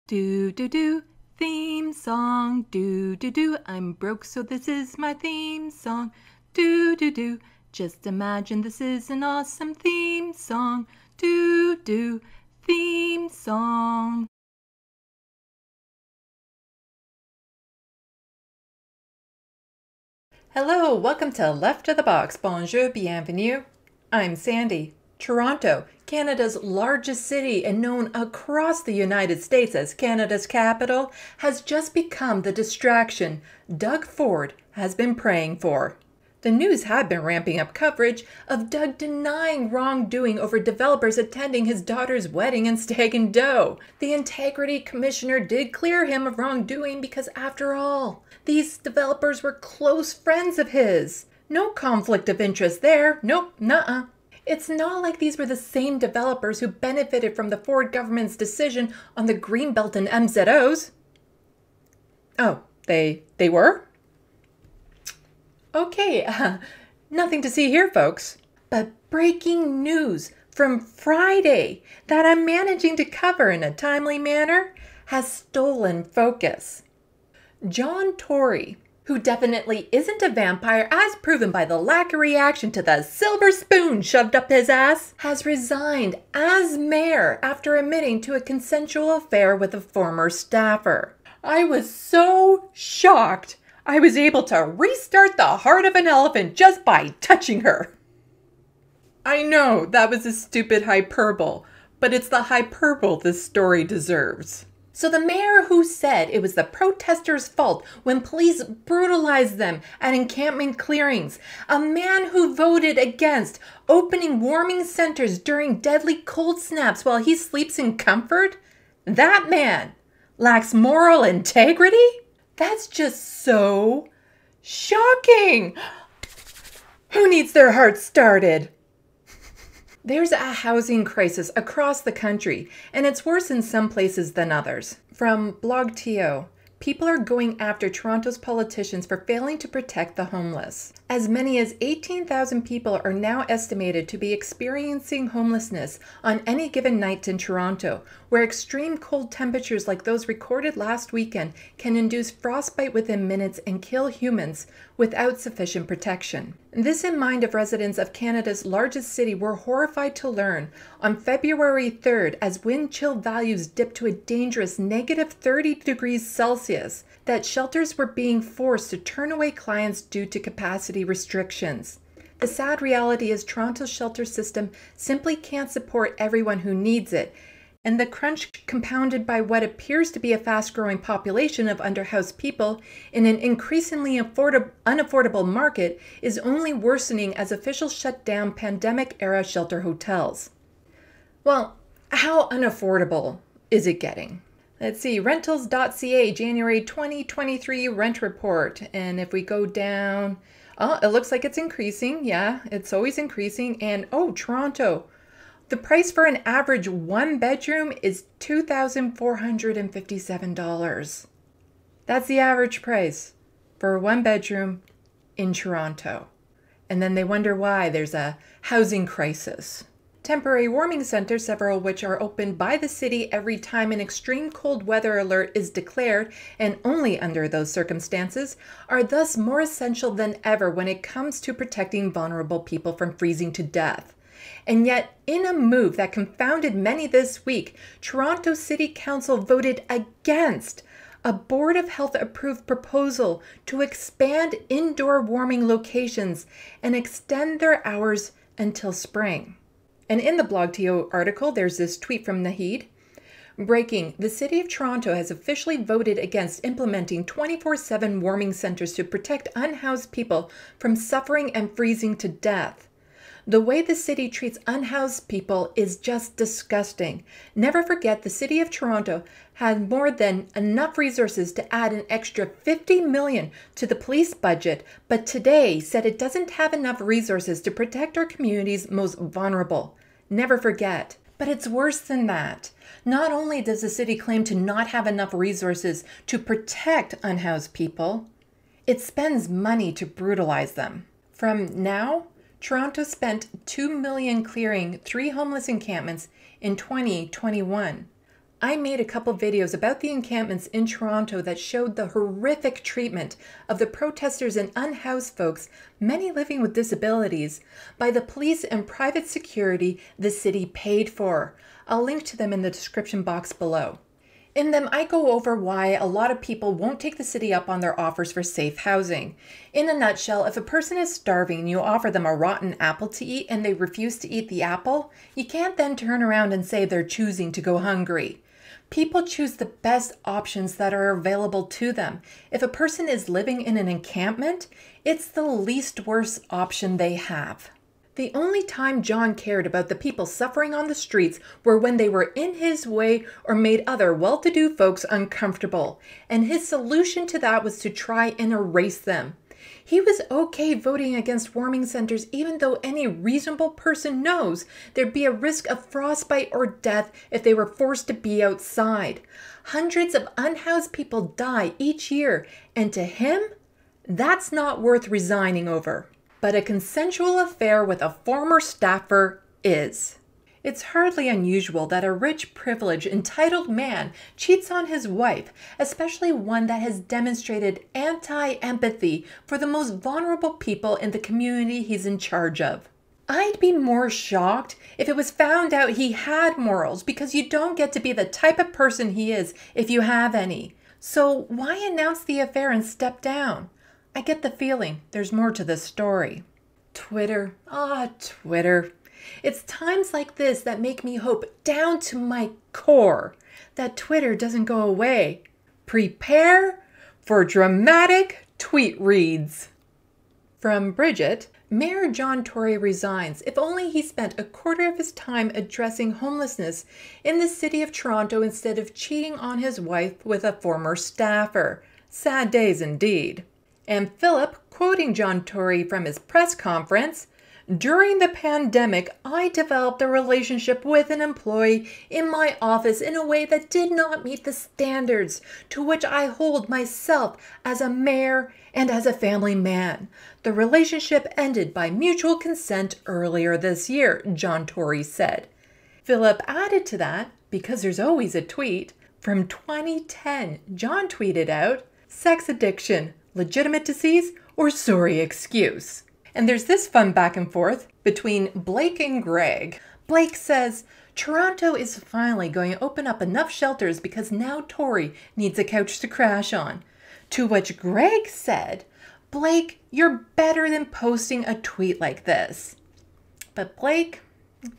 Do do do, theme song. Do do do, I'm broke so this is my theme song. Do do do, just imagine this is an awesome theme song. Do do, theme song. Hello, welcome to Left of the Box. Bonjour, bienvenue. I'm Sandy. Toronto, Canada's largest city and known across the United States as Canada's capital, has just become the distraction Doug Ford has been praying for. The news had been ramping up coverage of Doug denying wrongdoing over developers attending his daughter's wedding in Stag and Doe. The Integrity Commissioner did clear him of wrongdoing because, after all, these developers were close friends of his. No conflict of interest there. Nope, nuh-uh. It's not like these were the same developers who benefited from the Ford government's decision on the Greenbelt and MZOs. Oh, they were? Okay, nothing to see here, folks. But breaking news from Friday that I'm managing to cover in a timely manner has stolen focus. John Tory, who definitely isn't a vampire as proven by the lack of reaction to the silver spoon shoved up his ass, has resigned as mayor after admitting to a consensual affair with a former staffer. I was so shocked I was able to restart the heart of an elephant just by touching her. I know that was a stupid hyperbole, but it's the hyperbole this story deserves. So the mayor who said it was the protesters' fault when police brutalized them at encampment clearings, a man who voted against opening warming centers during deadly cold snaps while he sleeps in comfort, that man lacks moral integrity? That's just so shocking. Who needs their heart started? There's a housing crisis across the country, and it's worse in some places than others. From BlogTO, people are going after Toronto's politicians for failing to protect the homeless. As many as 18,000 people are now estimated to be experiencing homelessness on any given night in Toronto, where extreme cold temperatures like those recorded last weekend can induce frostbite within minutes and kill humans without sufficient protection. This in mind of residents of Canada's largest city were horrified to learn on February 3rd, as wind chill values dipped to a dangerous negative 30 degrees Celsius, that shelters were being forced to turn away clients due to capacity restrictions. The sad reality is Toronto's shelter system simply can't support everyone who needs it, and the crunch, compounded by what appears to be a fast-growing population of underhoused people in an increasingly unaffordable market, is only worsening as officials shut down pandemic-era shelter hotels. Well, how unaffordable is it getting? Let's see, rentals.ca, January 2023 rent report. And if we go down, oh, it looks like it's increasing. Yeah, it's always increasing. And oh, Toronto, the price for an average one bedroom is $2,457. That's the average price for a one bedroom in Toronto. And then they wonder why there's a housing crisis. Temporary warming centers, several of which are opened by the city every time an extreme cold weather alert is declared, and only under those circumstances, are thus more essential than ever when it comes to protecting vulnerable people from freezing to death. And yet, in a move that confounded many this week, Toronto City Council voted against a Board of Health approved proposal to expand indoor warming locations and extend their hours until spring. And in the BlogTO article, there's this tweet from Nahid. Breaking, the City of Toronto has officially voted against implementing 24/7 warming centers to protect unhoused people from suffering and freezing to death. The way the city treats unhoused people is just disgusting. Never forget, the City of Toronto had more than enough resources to add an extra $50 million to the police budget, but today said it doesn't have enough resources to protect our community's most vulnerable. Never forget. But it's worse than that. Not only does the city claim to not have enough resources to protect unhoused people, it spends money to brutalize them. From now, Toronto spent $2 million clearing 3 homeless encampments in 2021. I made a couple videos about the encampments in Toronto that showed the horrific treatment of the protesters and unhoused folks, many living with disabilities, by the police and private security the city paid for. I'll link to them in the description box below. In them, I go over why a lot of people won't take the city up on their offers for safe housing. In a nutshell, if a person is starving and you offer them a rotten apple to eat and they refuse to eat the apple, you can't then turn around and say they're choosing to go hungry. People choose the best options that are available to them. If a person is living in an encampment, it's the least worst option they have. The only time John cared about the people suffering on the streets were when they were in his way or made other well-to-do folks uncomfortable, and his solution to that was to try and erase them. He was okay voting against warming centers even though any reasonable person knows there'd be a risk of frostbite or death if they were forced to be outside. Hundreds of unhoused people die each year, and to him, that's not worth resigning over. But a consensual affair with a former staffer is. It's hardly unusual that a rich, privileged, entitled man cheats on his wife, especially one that has demonstrated anti-empathy for the most vulnerable people in the community he's in charge of. I'd be more shocked if it was found out he had morals, because you don't get to be the type of person he is if you have any. So why announce the affair and step down? I get the feeling there's more to this story. Twitter. Twitter. It's times like this that make me hope down to my core that Twitter doesn't go away. Prepare for dramatic tweet reads. From Bridget, Mayor John Tory resigns. If only he spent a quarter of his time addressing homelessness in the city of Toronto instead of cheating on his wife with a former staffer. Sad days indeed. And Philip, quoting John Tory from his press conference, "During the pandemic, I developed a relationship with an employee in my office in a way that did not meet the standards to which I hold myself as a mayor and as a family man. The relationship ended by mutual consent earlier this year," John Tory said. Philip added to that, because there's always a tweet, from 2010, John tweeted out, "Sex addiction. Legitimate disease or sorry excuse?" And there's this fun back and forth between Blake and Greg. Blake says, "Toronto is finally going to open up enough shelters because now Tory needs a couch to crash on." To which Greg said, "Blake, you're better than posting a tweet like this." But Blake,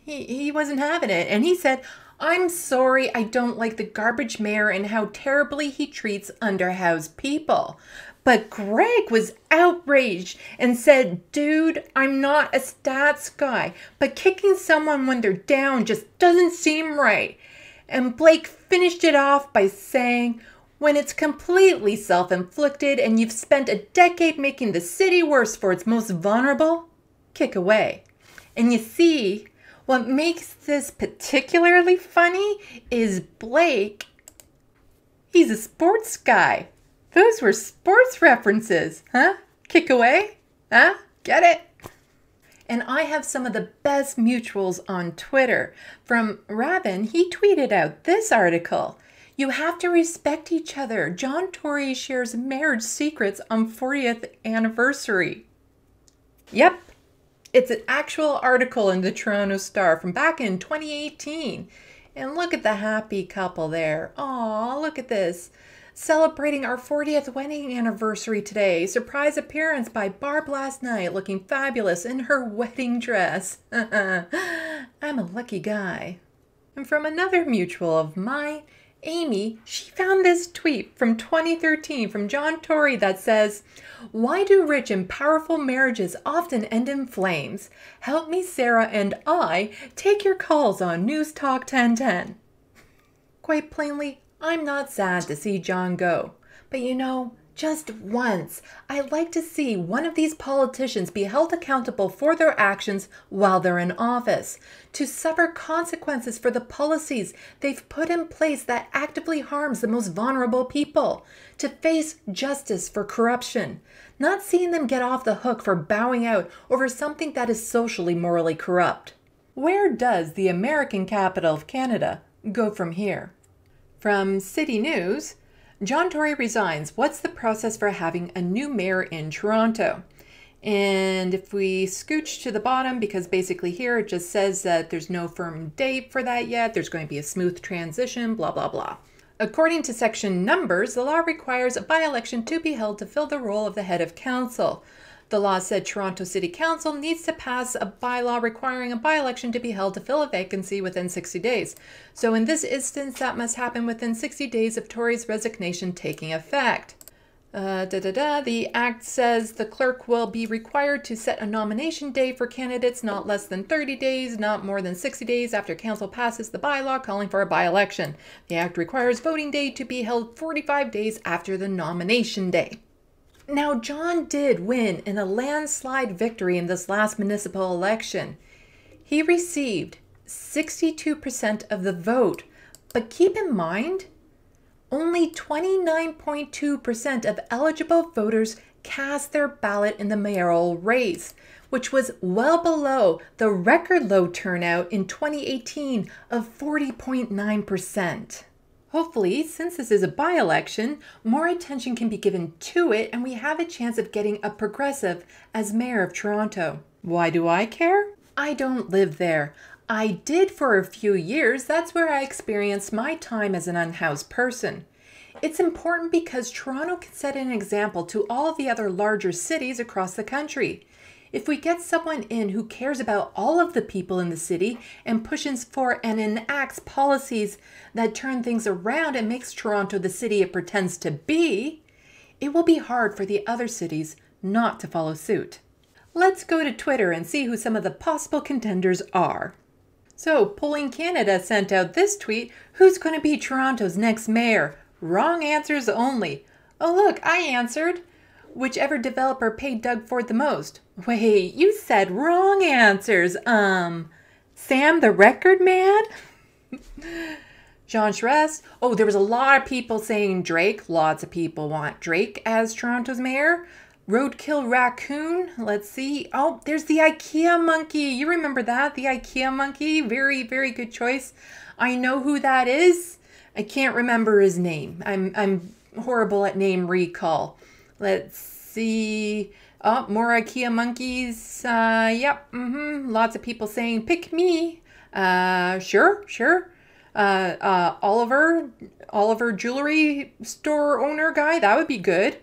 he wasn't having it, and he said, "I'm sorry, I don't like the garbage mayor and how terribly he treats underhoused people." But Greg was outraged and said, "Dude, I'm not a stats guy, but kicking someone when they're down just doesn't seem right." And Blake finished it off by saying, "When it's completely self-inflicted and you've spent a decade making the city worse for its most vulnerable, kick away." And you see, what makes this particularly funny is Blake, he's a sports guy. Those were sports references, huh? Kick away? Huh? Get it? And I have some of the best mutuals on Twitter. From Rabin, he tweeted out this article. "You have to respect each other. John Tory shares marriage secrets on 40th anniversary." Yep, it's an actual article in the Toronto Star from back in 2018. And look at the happy couple there. Aw, look at this. "Celebrating our 40th wedding anniversary today. Surprise appearance by Barb last night, looking fabulous in her wedding dress. I'm a lucky guy." And from another mutual of mine, Amy, she found this tweet from 2013 from John Tory that says, "Why do rich and powerful marriages often end in flames? Help me, Sarah, and I take your calls on News Talk 1010. Quite plainly, I'm not sad to see John go, but you know, just once, I'd like to see one of these politicians be held accountable for their actions while they're in office, to suffer consequences for the policies they've put in place that actively harms the most vulnerable people, to face justice for corruption, not seeing them get off the hook for bowing out over something that is socially morally corrupt. Where does the American capital of Canada go from here? From City News, John Tory resigns. What's the process for having a new mayor in Toronto? And if we scooch to the bottom, because basically here it just says that there's no firm date for that yet, there's going to be a smooth transition, blah, blah, blah. According to section numbers, the law requires a by-election to be held to fill the role of the head of council. The law said Toronto City Council needs to pass a bylaw requiring a by-election to be held to fill a vacancy within 60 days. So in this instance, that must happen within 60 days of Tory's resignation taking effect. The act says the clerk will be required to set a nomination date for candidates not less than 30 days, not more than 60 days after council passes the bylaw calling for a by-election. The act requires voting day to be held 45 days after the nomination day. Now, John did win in a landslide victory in this last municipal election. He received 62% of the vote, but keep in mind, only 29.2% of eligible voters cast their ballot in the mayoral race, which was well below the record low turnout in 2018 of 40.9%. Hopefully, since this is a by-election, more attention can be given to it and we have a chance of getting a progressive as mayor of Toronto. Why do I care? I don't live there. I did for a few years. That's where I experienced my time as an unhoused person. It's important because Toronto can set an example to all the other larger cities across the country. If we get someone in who cares about all of the people in the city and pushes for and enacts policies that turn things around and makes Toronto the city it pretends to be, it will be hard for the other cities not to follow suit. Let's go to Twitter and see who some of the possible contenders are. So, Polling Canada sent out this tweet, "Who's going to be Toronto's next mayor? Wrong answers only." Oh look, I answered. Whichever developer paid Doug Ford the most. Wait, you said wrong answers. Sam the Record Man? Jean Charest. Oh, there was a lot of people saying Drake. Lots of people want Drake as Toronto's mayor. Roadkill Raccoon. Let's see. Oh, there's the IKEA monkey. You remember that? The IKEA monkey. Very, very good choice. I know who that is. I can't remember his name. I'm horrible at name recall. Let's see. Oh, more IKEA monkeys. Yep. Lots of people saying, pick me. Sure. Oliver jewelry store owner guy. That would be good.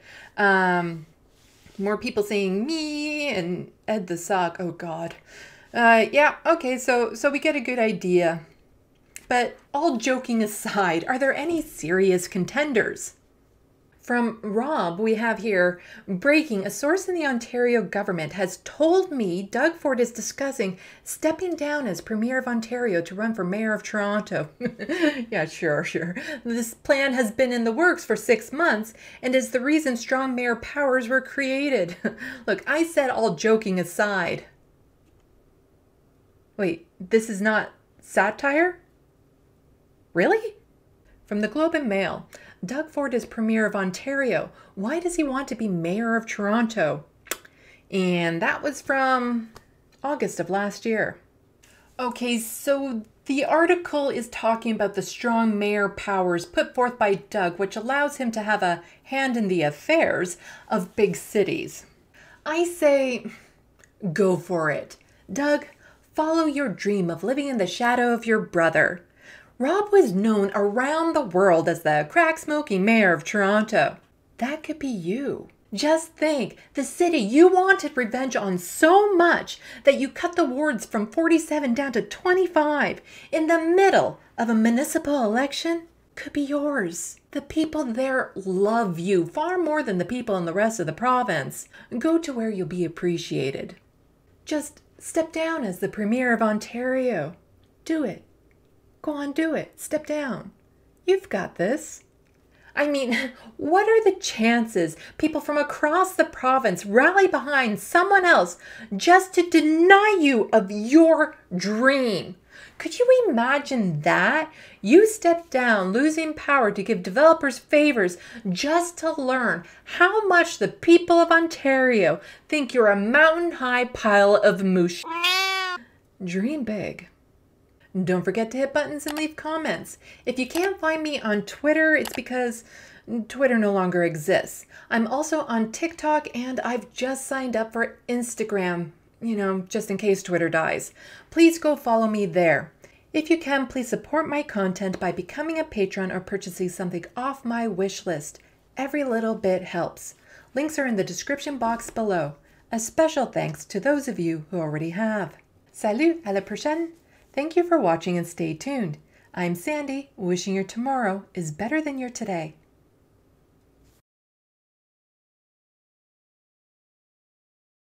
More people saying me and Ed the Sock. Oh, God. Yeah. Okay. So we get a good idea. But all joking aside, are there any serious contenders? From Rob, we have here, breaking, a source in the Ontario government has told me Doug Ford is discussing stepping down as Premier of Ontario to run for Mayor of Toronto. Yeah, sure. This plan has been in the works for 6 months and is the reason strong mayor powers were created. Look, I said all joking aside. Wait, this is not satire? Really? From the Globe and Mail, Doug Ford is Premier of Ontario. Why does he want to be Mayor of Toronto? And that was from August of last year. Okay, so the article is talking about the strong mayor powers put forth by Doug, which allows him to have a hand in the affairs of big cities. I say, go for it. Doug, follow your dream of living in the shadow of your brother. Rob was known around the world as the crack-smoking mayor of Toronto. That could be you. Just think, the city you wanted revenge on so much that you cut the wards from 47 down to 25 in the middle of a municipal election could be yours. The people there love you far more than the people in the rest of the province. Go to where you'll be appreciated. Just step down as the Premier of Ontario. Do it. Go on, do it. Step down. You've got this. I mean, what are the chances people from across the province rally behind someone else just to deny you of your dream? Could you imagine that? You step down, losing power to give developers favors just to learn how much the people of Ontario think you're a mountain-high pile of mush. Dream big. Don't forget to hit buttons and leave comments. If you can't find me on Twitter, it's because Twitter no longer exists. I'm also on TikTok, and I've just signed up for Instagram, just in case Twitter dies. Please go follow me there. If you can, please support my content by becoming a patron or purchasing something off my wish list. Every little bit helps. Links are in the description box below. A special thanks to those of you who already have. Salut, à la prochaine. Thank you for watching and stay tuned. I'm Sandy, wishing your tomorrow is better than your today.